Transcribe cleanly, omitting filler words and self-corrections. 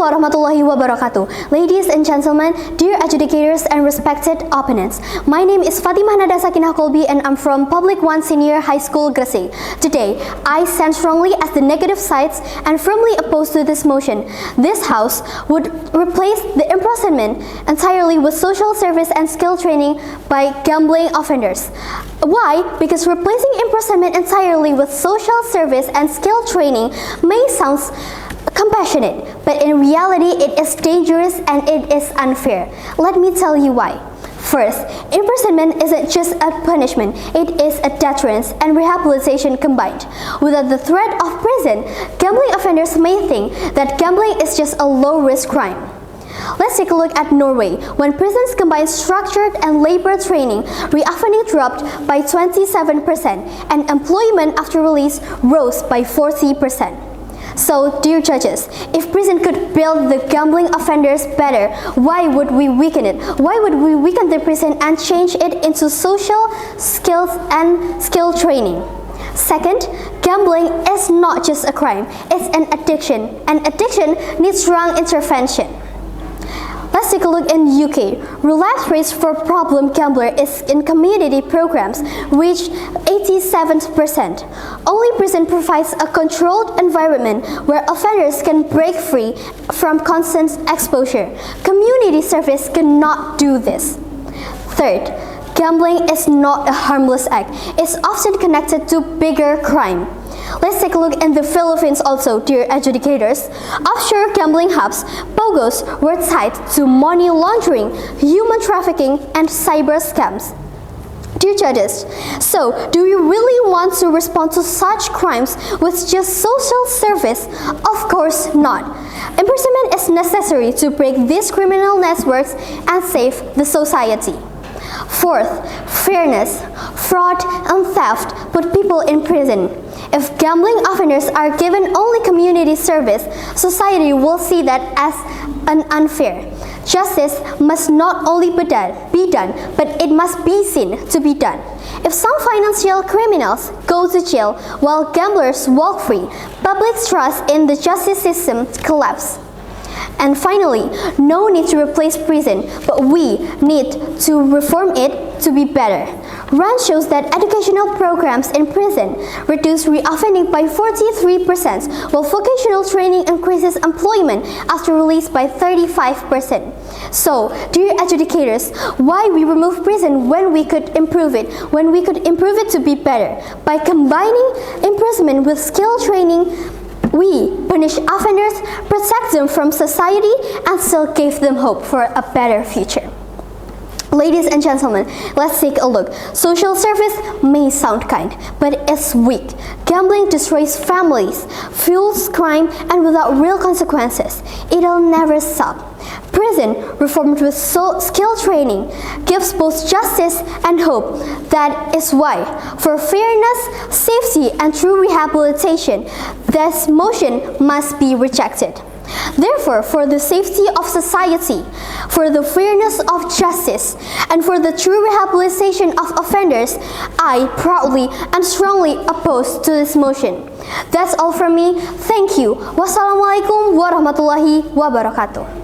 warahmatullahi wabarakatuh. Ladies and gentlemen, dear adjudicators and respected opponents, my name is Fatimah Sakinah Qolbi and I'm from Public 1 Senior High School, Gresik. Today, I stand strongly as the negative sides and firmly opposed to this motion. This house would replace the imprisonment entirely with social service and skill training by gambling offenders. Why? Because replacing imprisonment entirely with social service and skill training may sound compassionate, but in reality it is dangerous and it is unfair. Let me tell you why. First, imprisonment isn't just a punishment, it is a deterrence and rehabilitation combined. Without the threat of prison, gambling offenders may think that gambling is just a low-risk crime. Let's take a look at Norway. When prisons combine structured and labor training, reoffending dropped by 27% and employment after release rose by 40%. So, dear judges, if prison could build the gambling offenders better, why would we weaken it? Why would we weaken the prison and change it into social skills and skill training? Second, gambling is not just a crime, it's an addiction, and addiction needs strong intervention. Let's take a look in UK. Relapse rates for problem gambler is in community programs reached 87%. Only prison provides a controlled environment where offenders can break free from constant exposure. Community service cannot do this. Third, gambling is not a harmless act. It's often connected to bigger crime. Let's take a look in the Philippines also, dear adjudicators. Offshore gambling hubs, POGOs, were tied to money laundering, human trafficking, and cyber scams. Dear judges, so do we really want to respond to such crimes with just social service? Of course not. Imprisonment is necessary to break these criminal networks and save the society. Fourth, fairness. Fraud and theft put people in prison. If gambling offenders are given only community service, society will see that as unfair. Justice must not only be done, but it must be seen to be done. If some financial criminals go to jail while gamblers walk free, public trust in the justice system collapses. And finally, no need to replace prison, but we need to reform it to be better. RAN shows that educational programs in prison reduce reoffending by 43%, while vocational training increases employment after release by 35%. So, dear adjudicators, why we remove prison when we could improve it, to be better? By combining imprisonment with skill training, we punish offenders, protect them from society, and still give them hope for a better future. Ladies and gentlemen, let's take a look. Social service may sound kind, but it's weak. Gambling destroys families, fuels crime, and without real consequences, it'll never stop. Prison, reformed with skill training, gives both justice and hope. That is why, for fairness, safety, and true rehabilitation, this motion must be rejected. Therefore, for the safety of society, for the fairness of justice, and for the true rehabilitation of offenders, I proudly and strongly oppose to this motion. That's all from me. Thank you. Wassalamualaikum warahmatullahi wabarakatuh.